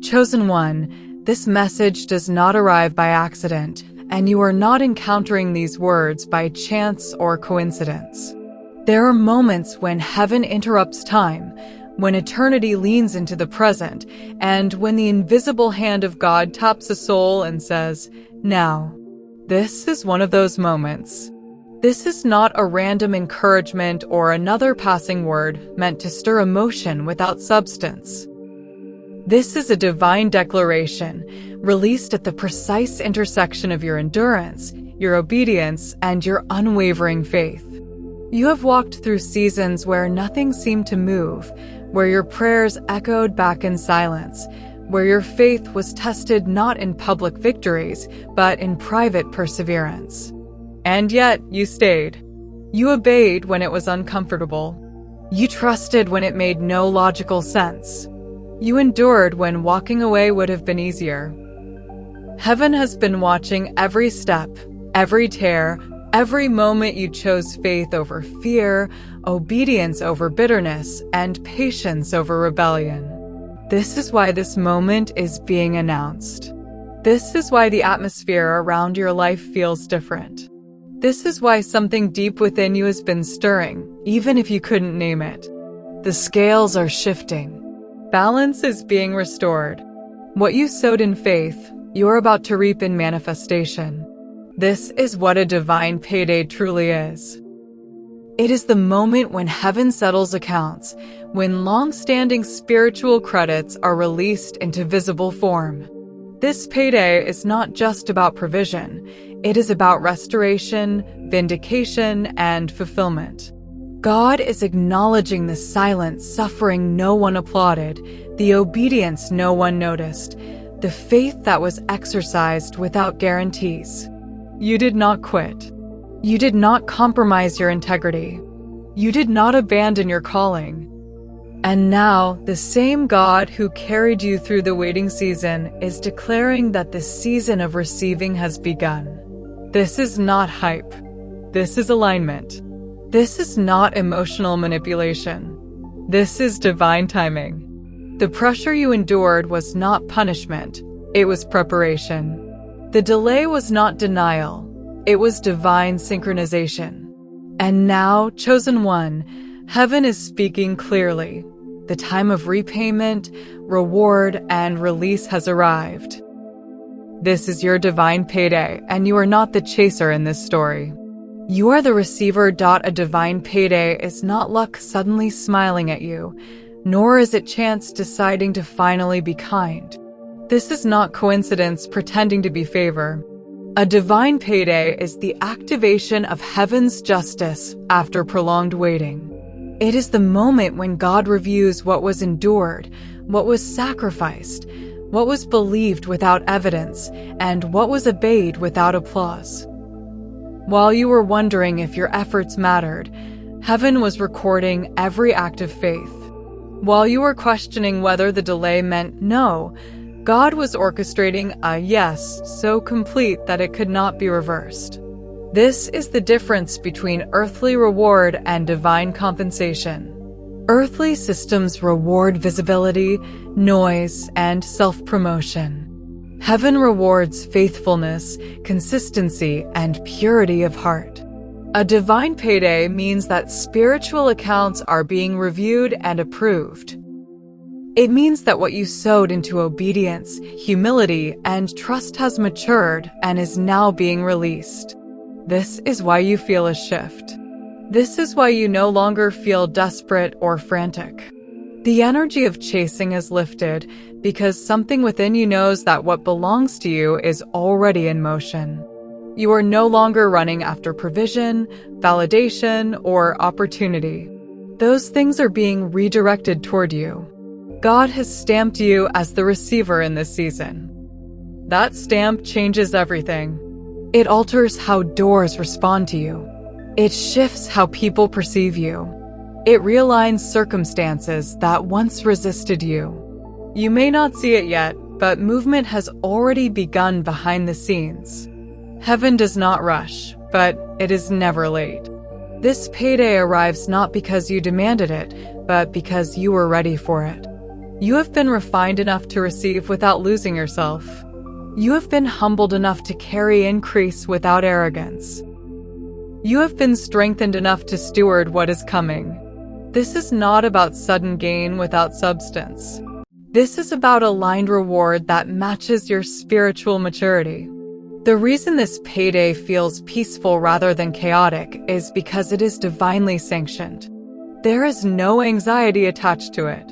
Chosen one, this message does not arrive by accident, and you are not encountering these words by chance or coincidence. There are moments when heaven interrupts time, when eternity leans into the present, and when the invisible hand of God taps a soul and says, "Now." This is one of those moments. This is not a random encouragement or another passing word meant to stir emotion without substance. This is a divine declaration, released at the precise intersection of your endurance, your obedience, and your unwavering faith. You have walked through seasons where nothing seemed to move, where your prayers echoed back in silence, where your faith was tested not in public victories, but in private perseverance. And yet, you stayed. You obeyed when it was uncomfortable. You trusted when it made no logical sense. You endured when walking away would have been easier. Heaven has been watching every step, every tear, every moment you chose faith over fear, obedience over bitterness, and patience over rebellion. This is why this moment is being announced. This is why the atmosphere around your life feels different. This is why something deep within you has been stirring, even if you couldn't name it. The scales are shifting. Balance is being restored. What you sowed in faith, you're about to reap in manifestation. This is what a divine payday truly is. It is the moment when heaven settles accounts, when long-standing spiritual credits are released into visible form. This payday is not just about provision. It is about restoration, vindication, and fulfillment. God is acknowledging the silent suffering no one applauded, the obedience no one noticed, the faith that was exercised without guarantees. You did not quit. You did not compromise your integrity. You did not abandon your calling. And now, the same God who carried you through the waiting season is declaring that the season of receiving has begun. This is not hype. This is alignment. This is not emotional manipulation. This is divine timing. The pressure you endured was not punishment. It was preparation. The delay was not denial. It was divine synchronization. And now, chosen one, heaven is speaking clearly. The time of repayment, reward, and release has arrived. This is your divine payday, and you are not the chaser in this story. You are the receiver. A divine payday is not luck suddenly smiling at you, nor is it chance deciding to finally be kind. This is not coincidence pretending to be favor. A divine payday is the activation of heaven's justice after prolonged waiting. It is the moment when God reviews what was endured, what was sacrificed, what was believed without evidence, and what was obeyed without applause. While you were wondering if your efforts mattered, heaven was recording every act of faith. While you were questioning whether the delay meant no, God was orchestrating a yes so complete that it could not be reversed. This is the difference between earthly reward and divine compensation. Earthly systems reward visibility, noise, and self-promotion. Heaven rewards faithfulness, consistency, and purity of heart. A divine payday means that spiritual accounts are being reviewed and approved. It means that what you sowed into obedience, humility, and trust has matured and is now being released. This is why you feel a shift. This is why you no longer feel desperate or frantic. The energy of chasing is lifted because something within you knows that what belongs to you is already in motion. You are no longer running after provision, validation, or opportunity. Those things are being redirected toward you. God has stamped you as the receiver in this season. That stamp changes everything. It alters how doors respond to you. It shifts how people perceive you. It realigns circumstances that once resisted you. You may not see it yet, but movement has already begun behind the scenes. Heaven does not rush, but it is never late. This payday arrives not because you demanded it, but because you were ready for it. You have been refined enough to receive without losing yourself. You have been humbled enough to carry increase without arrogance. You have been strengthened enough to steward what is coming. This is not about sudden gain without substance. This is about aligned reward that matches your spiritual maturity. The reason this payday feels peaceful rather than chaotic is because it is divinely sanctioned. There is no anxiety attached to it.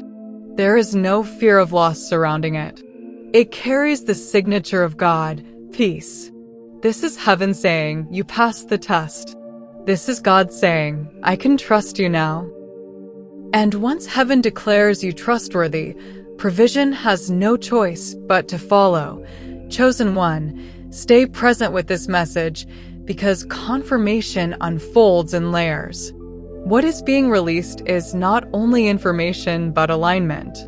There is no fear of loss surrounding it. It carries the signature of God, peace. This is heaven saying, you passed the test. This is God saying, I can trust you now. And once heaven declares you trustworthy, provision has no choice but to follow. Chosen one, stay present with this message because confirmation unfolds in layers. What is being released is not only information but alignment.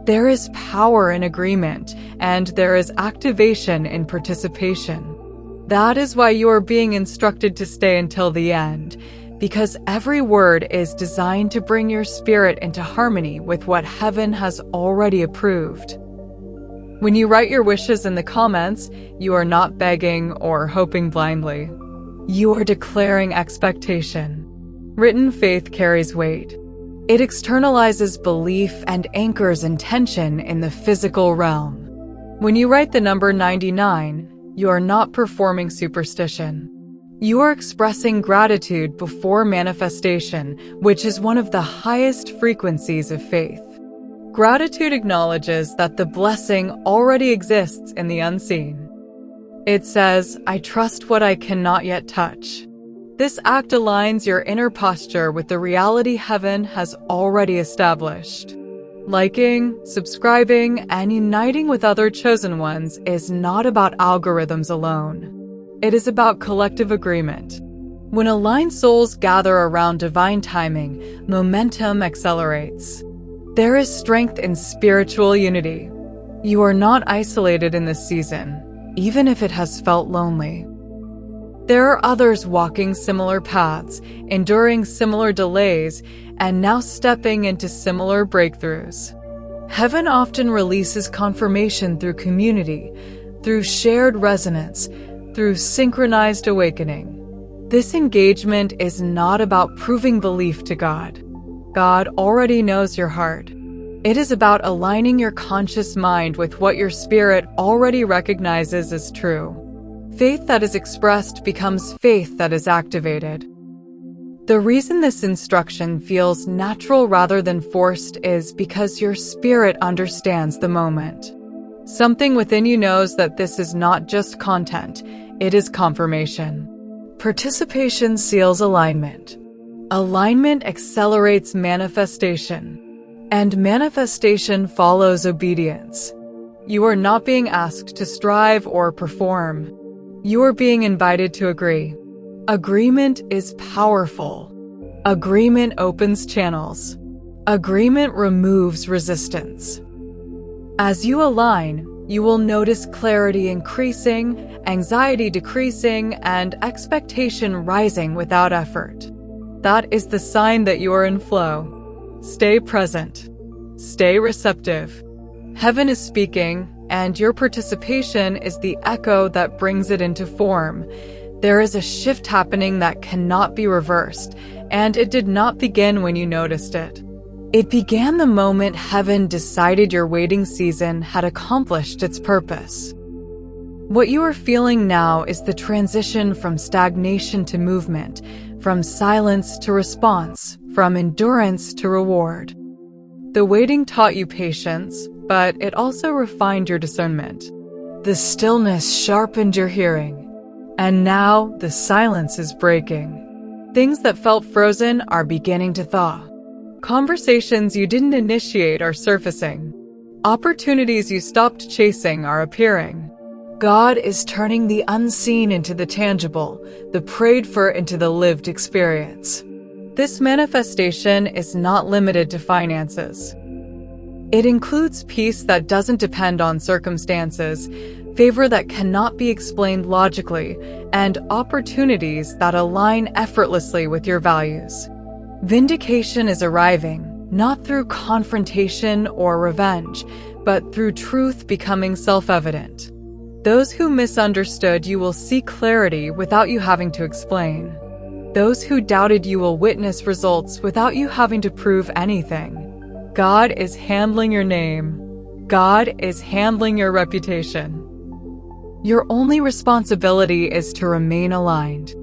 There is power in agreement, and there is activation in participation. That is why you are being instructed to stay until the end, because every word is designed to bring your spirit into harmony with what heaven has already approved. When you write your wishes in the comments, you are not begging or hoping blindly. You are declaring expectation. Written faith carries weight. It externalizes belief and anchors intention in the physical realm. When you write the number 99, you are not performing superstition. You are expressing gratitude before manifestation, which is one of the highest frequencies of faith. Gratitude acknowledges that the blessing already exists in the unseen. It says, I trust what I cannot yet touch. This act aligns your inner posture with the reality heaven has already established. Liking, subscribing, and uniting with other chosen ones is not about algorithms alone. It is about collective agreement. When aligned souls gather around divine timing, momentum accelerates. There is strength in spiritual unity. You are not isolated in this season, even if it has felt lonely. There are others walking similar paths, enduring similar delays, and now stepping into similar breakthroughs. Heaven often releases confirmation through community, through shared resonance, through synchronized awakening. This engagement is not about proving belief to God. God already knows your heart. It is about aligning your conscious mind with what your spirit already recognizes as true. Faith that is expressed becomes faith that is activated. The reason this instruction feels natural rather than forced is because your spirit understands the moment. Something within you knows that this is not just content, it is confirmation. Participation seals alignment. Alignment accelerates manifestation, and manifestation follows obedience. You are not being asked to strive or perform. You are being invited to agree. Agreement is powerful. Agreement opens channels. Agreement removes resistance. As you align, you will notice clarity increasing, anxiety decreasing, and expectation rising without effort. That is the sign that you are in flow. Stay present. Stay receptive. Heaven is speaking, and your participation is the echo that brings it into form. There is a shift happening that cannot be reversed, and it did not begin when you noticed it. It began the moment heaven decided your waiting season had accomplished its purpose. What you are feeling now is the transition from stagnation to movement, from silence to response, from endurance to reward. The waiting taught you patience, but it also refined your discernment. The stillness sharpened your hearing. And now the silence is breaking. Things that felt frozen are beginning to thaw. Conversations you didn't initiate are surfacing. Opportunities you stopped chasing are appearing. God is turning the unseen into the tangible, the prayed for into the lived experience. This manifestation is not limited to finances. It includes peace that doesn't depend on circumstances, favor that cannot be explained logically, and opportunities that align effortlessly with your values. Vindication is arriving, not through confrontation or revenge, but through truth becoming self-evident. Those who misunderstood you will see clarity without you having to explain. Those who doubted you will witness results without you having to prove anything. God is handling your name. God is handling your reputation. Your only responsibility is to remain aligned.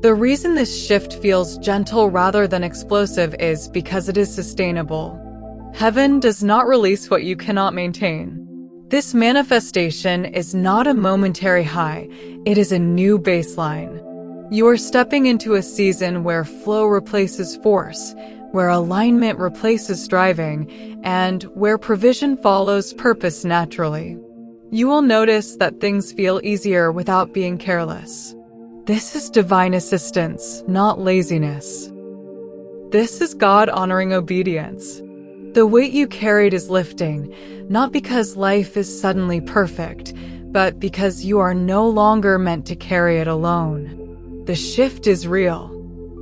The reason this shift feels gentle rather than explosive is because it is sustainable. Heaven does not release what you cannot maintain. This manifestation is not a momentary high, it is a new baseline. You are stepping into a season where flow replaces force, where alignment replaces striving, and where provision follows purpose naturally. You will notice that things feel easier without being careless. This is divine assistance, not laziness. This is God honoring obedience. The weight you carried is lifting, not because life is suddenly perfect, but because you are no longer meant to carry it alone. The shift is real.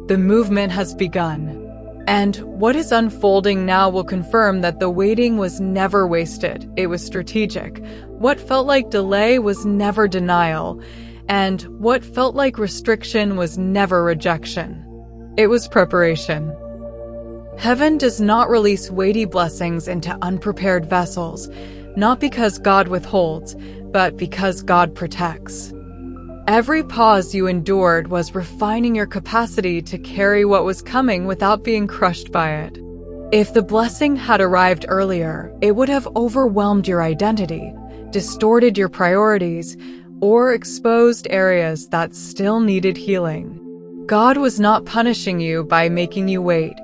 The movement has begun. And what is unfolding now will confirm that the waiting was never wasted. It was strategic. What felt like delay was never denial. And what felt like restriction was never rejection. It was preparation. Heaven does not release weighty blessings into unprepared vessels, not because God withholds, but because God protects. Every pause you endured was refining your capacity to carry what was coming without being crushed by it. If the blessing had arrived earlier, it would have overwhelmed your identity, distorted your priorities, or exposed areas that still needed healing. God was not punishing you by making you wait.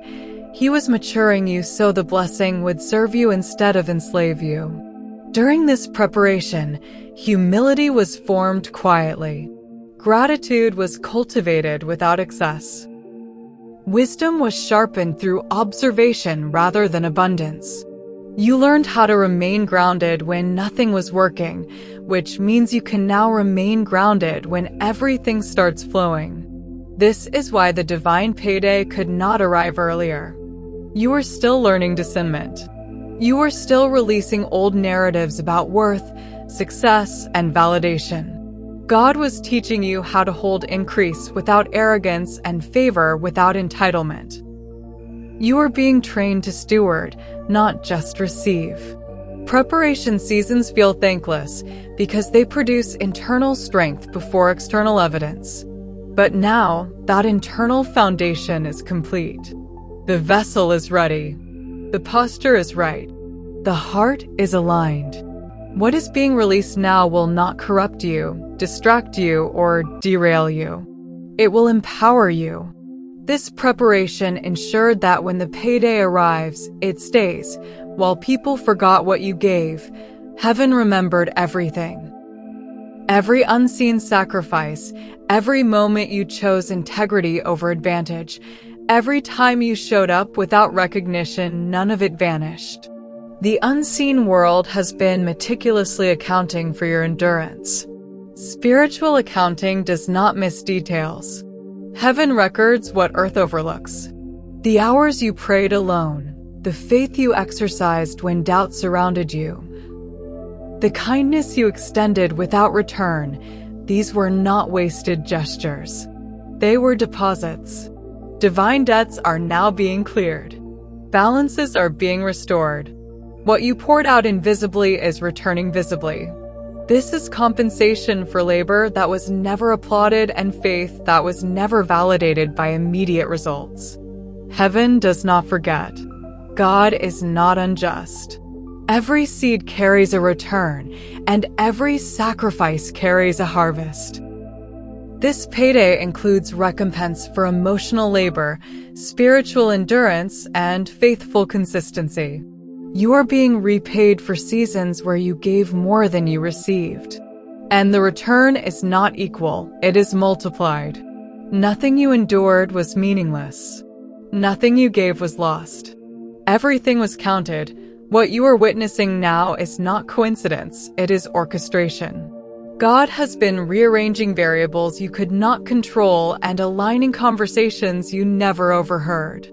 He was maturing you so the blessing would serve you instead of enslave you. During this preparation, humility was formed quietly. Gratitude was cultivated without excess. Wisdom was sharpened through observation rather than abundance. You learned how to remain grounded when nothing was working, which means you can now remain grounded when everything starts flowing. This is why the divine payday could not arrive earlier. You are still learning discernment. You are still releasing old narratives about worth, success, and validation. God was teaching you how to hold increase without arrogance and favor without entitlement. You are being trained to steward, not just receive. Preparation seasons feel thankless because they produce internal strength before external evidence. But now, that internal foundation is complete. The vessel is ready. The posture is right. The heart is aligned. What is being released now will not corrupt you, distract you, or derail you. It will empower you. This preparation ensured that when the payday arrives, it stays. While people forgot what you gave, heaven remembered everything. Every unseen sacrifice, every moment you chose integrity over advantage, every time you showed up without recognition, none of it vanished. The unseen world has been meticulously accounting for your endurance. Spiritual accounting does not miss details. Heaven records what earth overlooks. The hours you prayed alone, the faith you exercised when doubt surrounded you, the kindness you extended without return, these were not wasted gestures. They were deposits. Divine debts are now being cleared. Balances are being restored. What you poured out invisibly is returning visibly. This is compensation for labor that was never applauded and faith that was never validated by immediate results. Heaven does not forget. God is not unjust. Every seed carries a return, and every sacrifice carries a harvest. This payday includes recompense for emotional labor, spiritual endurance, and faithful consistency. You are being repaid for seasons where you gave more than you received. And the return is not equal, it is multiplied. Nothing you endured was meaningless. Nothing you gave was lost. Everything was counted. What you are witnessing now is not coincidence, it is orchestration. God has been rearranging variables you could not control and aligning conversations you never overheard.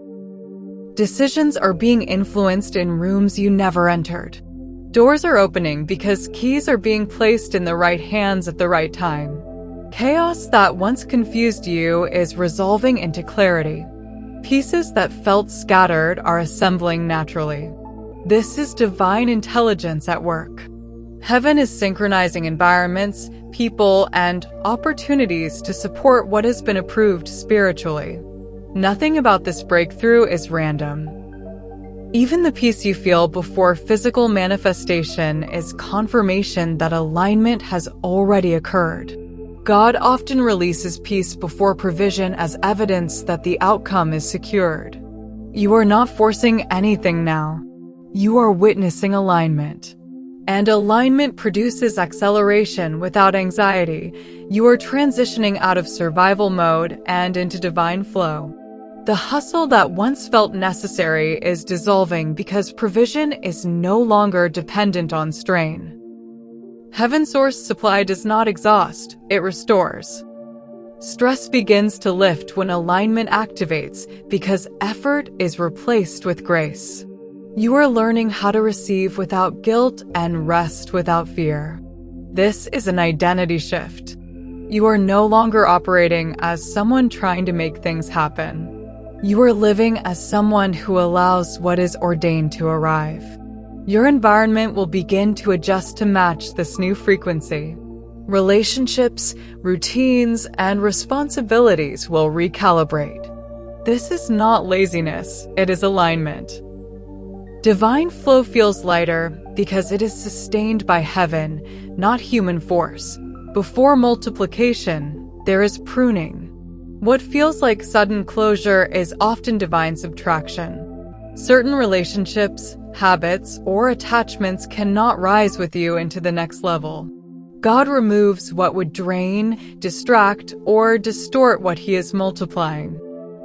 Decisions are being influenced in rooms you never entered. Doors are opening because keys are being placed in the right hands at the right time. Chaos that once confused you is resolving into clarity. Pieces that felt scattered are assembling naturally. This is divine intelligence at work. Heaven is synchronizing environments, people, and opportunities to support what has been approved spiritually. Nothing about this breakthrough is random. Even the peace you feel before physical manifestation is confirmation that alignment has already occurred. God often releases peace before provision as evidence that the outcome is secured. You are not forcing anything now. You are witnessing alignment. And alignment produces acceleration without anxiety. You are transitioning out of survival mode and into divine flow. The hustle that once felt necessary is dissolving because provision is no longer dependent on strain. Heaven's source supply does not exhaust, it restores. Stress begins to lift when alignment activates because effort is replaced with grace. You are learning how to receive without guilt and rest without fear. This is an identity shift. You are no longer operating as someone trying to make things happen. You are living as someone who allows what is ordained to arrive. Your environment will begin to adjust to match this new frequency. Relationships, routines, and responsibilities will recalibrate. This is not laziness, it is alignment. Divine flow feels lighter because it is sustained by heaven, not human force. Before multiplication, there is pruning. What feels like sudden closure is often divine subtraction. Certain relationships, habits, or attachments cannot rise with you into the next level. God removes what would drain, distract, or distort what He is multiplying.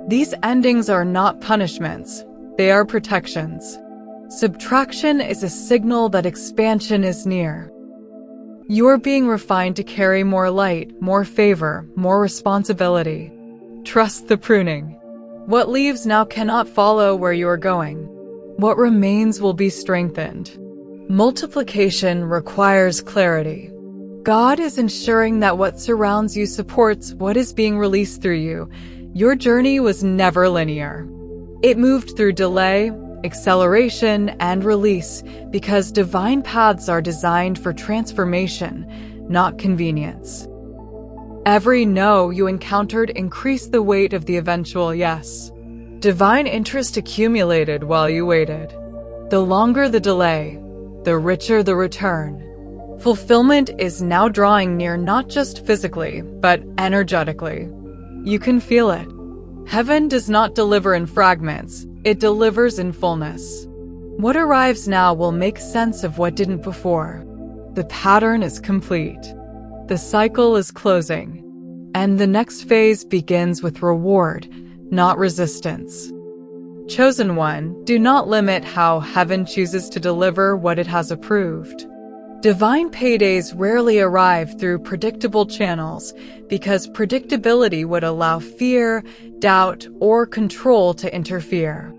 These endings are not punishments, they are protections. Subtraction is a signal that expansion is near. You are being refined to carry more light, more favor, more responsibility. Trust the pruning. What leaves now cannot follow where you are going. What remains will be strengthened. Multiplication requires clarity. God is ensuring that what surrounds you supports what is being released through you. Your journey was never linear. It moved through delay, acceleration, and release because divine paths are designed for transformation, not convenience. Every no you encountered increased the weight of the eventual yes. Divine interest accumulated while you waited. The longer the delay, the richer the return. Fulfillment is now drawing near not just physically, but energetically. You can feel it. Heaven does not deliver in fragments, it delivers in fullness. What arrives now will make sense of what didn't before. The pattern is complete. The cycle is closing. And the next phase begins with reward, not resistance. Chosen one, do not limit how heaven chooses to deliver what it has approved. Divine paydays rarely arrive through predictable channels because predictability would allow fear, doubt, or control to interfere.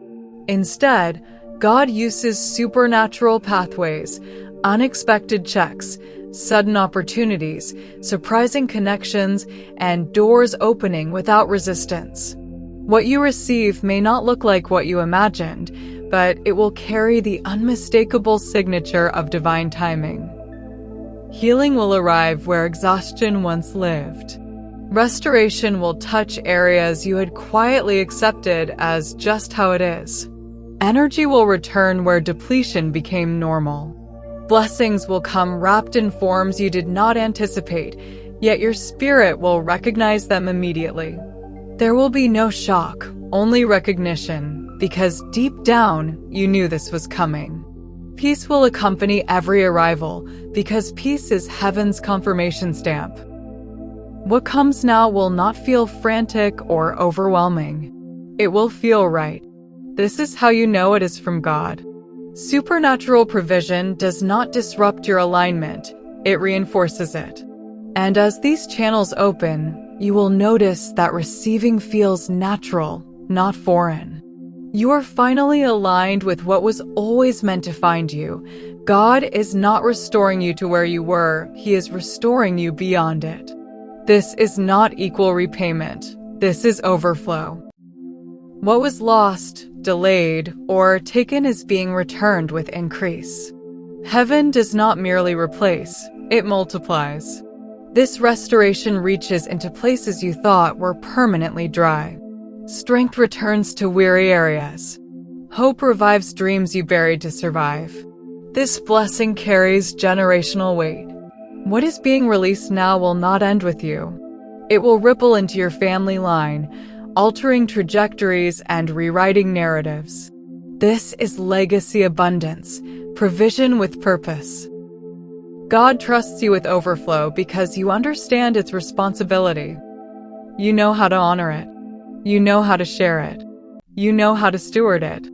Instead, God uses supernatural pathways, unexpected checks, sudden opportunities, surprising connections, and doors opening without resistance. What you receive may not look like what you imagined, but it will carry the unmistakable signature of divine timing. Healing will arrive where exhaustion once lived. Restoration will touch areas you had quietly accepted as just how it is. Energy will return where depletion became normal. Blessings will come wrapped in forms you did not anticipate, yet your spirit will recognize them immediately. There will be no shock, only recognition, because deep down, you knew this was coming. Peace will accompany every arrival, because peace is heaven's confirmation stamp. What comes now will not feel frantic or overwhelming. It will feel right. This is how you know it is from God. Supernatural provision does not disrupt your alignment, it reinforces it. And as these channels open, you will notice that receiving feels natural, not foreign. You are finally aligned with what was always meant to find you. God is not restoring you to where you were, He is restoring you beyond it. This is not equal repayment. This is overflow. What was lost, delayed, or taken is being returned with increase. Heaven does not merely replace, it multiplies. This restoration reaches into places you thought were permanently dry. Strength returns to weary areas. Hope revives dreams you buried to survive. This blessing carries generational weight. What is being released now will not end with you. It will ripple into your family line, altering trajectories and rewriting narratives. This is legacy abundance, provision with purpose. God trusts you with overflow because you understand its responsibility. You know how to honor it. You know how to share it. You know how to steward it.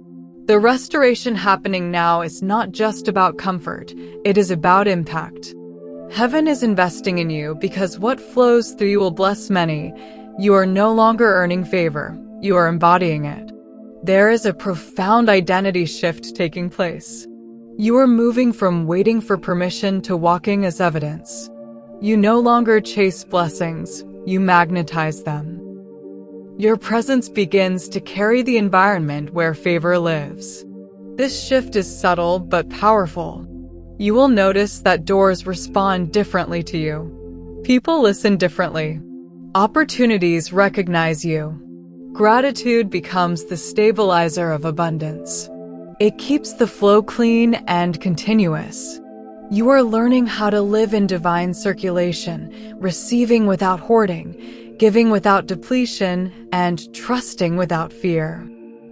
The restoration happening now is not just about comfort, it is about impact. Heaven is investing in you because what flows through you will bless many. You are no longer earning favor, you are embodying it. There is a profound identity shift taking place. You are moving from waiting for permission to walking as evidence. You no longer chase blessings, you magnetize them. Your presence begins to carry the environment where favor lives. This shift is subtle but powerful. You will notice that doors respond differently to you. People listen differently. Opportunities recognize you. Gratitude becomes the stabilizer of abundance. It keeps the flow clean and continuous. You are learning how to live in divine circulation, receiving without hoarding, giving without depletion, and trusting without fear.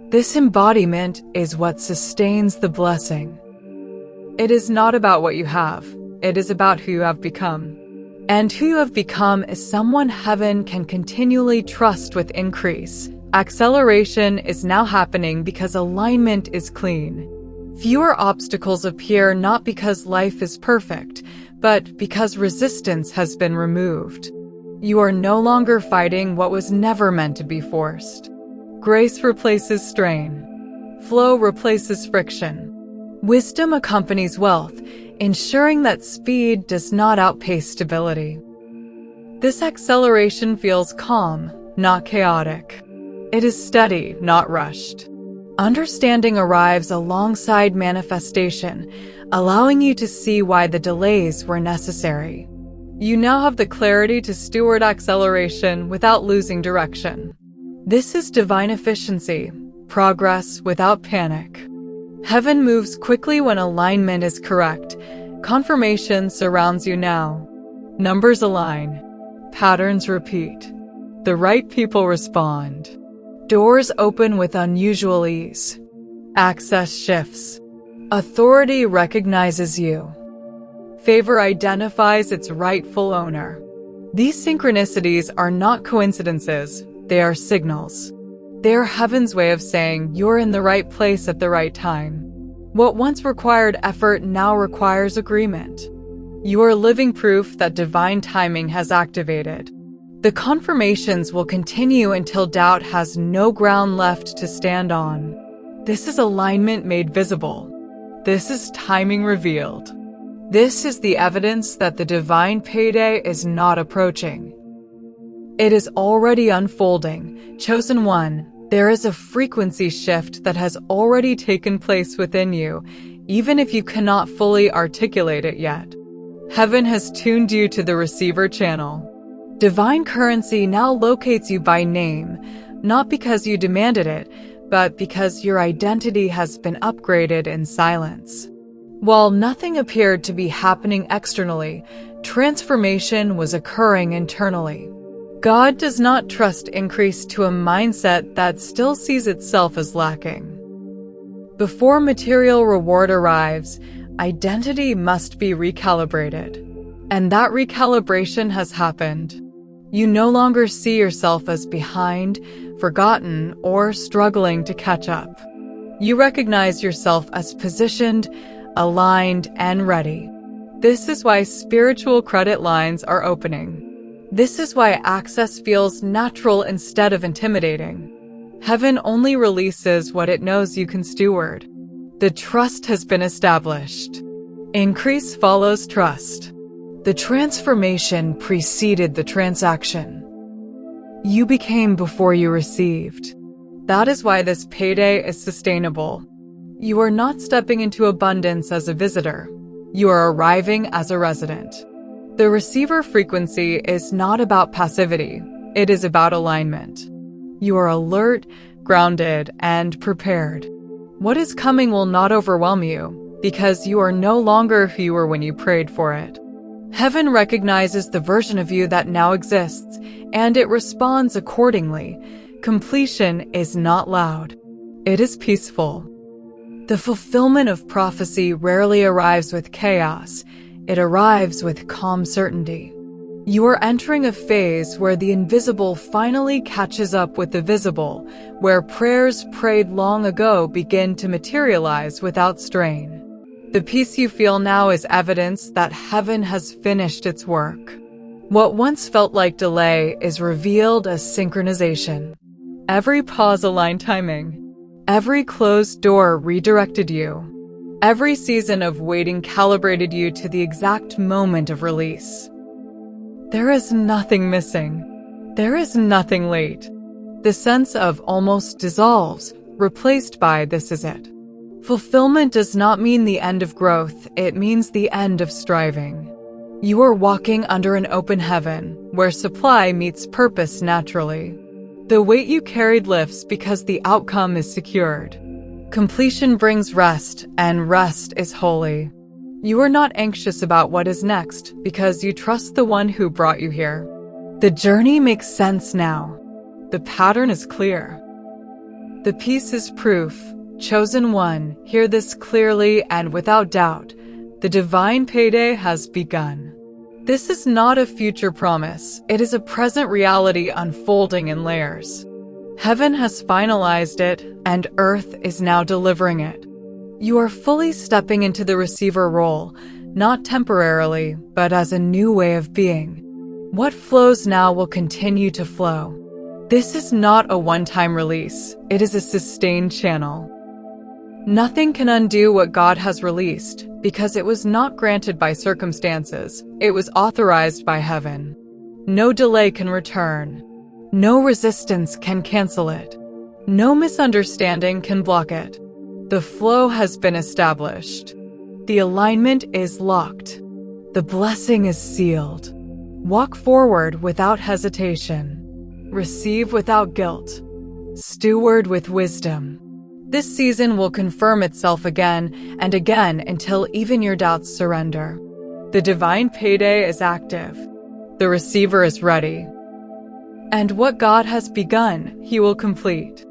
This embodiment is what sustains the blessing. It is not about what you have, it is about who you have become. And who you have become is someone heaven can continually trust with increase. Acceleration is now happening because alignment is clean. Fewer obstacles appear not because life is perfect, but because resistance has been removed. You are no longer fighting what was never meant to be forced. Grace replaces strain. Flow replaces friction. Wisdom accompanies wealth, ensuring that speed does not outpace stability. This acceleration feels calm, not chaotic. It is steady, not rushed. Understanding arrives alongside manifestation, allowing you to see why the delays were necessary. You now have the clarity to steward acceleration without losing direction. This is divine efficiency, progress without panic. Heaven moves quickly when alignment is correct. Confirmation surrounds you now. Numbers align. Patterns repeat. The right people respond. Doors open with unusual ease. Access shifts. Authority recognizes you. Favor identifies its rightful owner. These synchronicities are not coincidences, they are signals. They are heaven's way of saying you're in the right place at the right time. What once required effort now requires agreement. You are living proof that divine timing has activated. The confirmations will continue until doubt has no ground left to stand on. This is alignment made visible. This is timing revealed. This is the evidence that the divine payday is not approaching. It is already unfolding. Chosen one, there is a frequency shift that has already taken place within you, even if you cannot fully articulate it yet. Heaven has tuned you to the receiver channel. Divine currency now locates you by name, not because you demanded it, but because your identity has been upgraded in silence. While nothing appeared to be happening externally, transformation was occurring internally. God does not trust increase to a mindset that still sees itself as lacking. Before material reward arrives, identity must be recalibrated. And that recalibration has happened. You no longer see yourself as behind, forgotten, or struggling to catch up. You recognize yourself as positioned, aligned, and ready. This is why spiritual credit lines are opening. This is why access feels natural instead of intimidating. Heaven only releases what it knows you can steward. The trust has been established. Increase follows trust. The transformation preceded the transaction. You became before you received. That is why this payday is sustainable. You are not stepping into abundance as a visitor. You are arriving as a resident. The receiver frequency is not about passivity. It is about alignment. You are alert, grounded, and prepared. What is coming will not overwhelm you, because you are no longer who you were when you prayed for it. Heaven recognizes the version of you that now exists, and it responds accordingly. Completion is not loud. It is peaceful. The fulfillment of prophecy rarely arrives with chaos. It arrives with calm certainty. You are entering a phase where the invisible finally catches up with the visible, where prayers prayed long ago begin to materialize without strain. The peace you feel now is evidence that heaven has finished its work. What once felt like delay is revealed as synchronization. Every pause aligned timing. Every closed door redirected you. Every season of waiting calibrated you to the exact moment of release. There is nothing missing. There is nothing late. The sense of almost dissolves, replaced by this is it. Fulfillment does not mean the end of growth, it means the end of striving. You are walking under an open heaven, where supply meets purpose naturally. The weight you carried lifts because the outcome is secured. Completion brings rest, and rest is holy. You are not anxious about what is next because you trust the one who brought you here. The journey makes sense now. The pattern is clear. The peace is proof. Chosen one, hear this clearly and without doubt. The divine payday has begun. This is not a future promise. It is a present reality unfolding in layers. Heaven has finalized it, and earth is now delivering it. You are fully stepping into the receiver role, not temporarily, but as a new way of being. What flows now will continue to flow. This is not a one-time release. It is a sustained channel. Nothing can undo what God has released, because it was not granted by circumstances. It was authorized by heaven. No delay can return. No resistance can cancel it. No misunderstanding can block it. The flow has been established. The alignment is locked. The blessing is sealed. Walk forward without hesitation. Receive without guilt. Steward with wisdom. This season will confirm itself again and again until even your doubts surrender. The divine payday is active. The receiver is ready. And what God has begun, He will complete.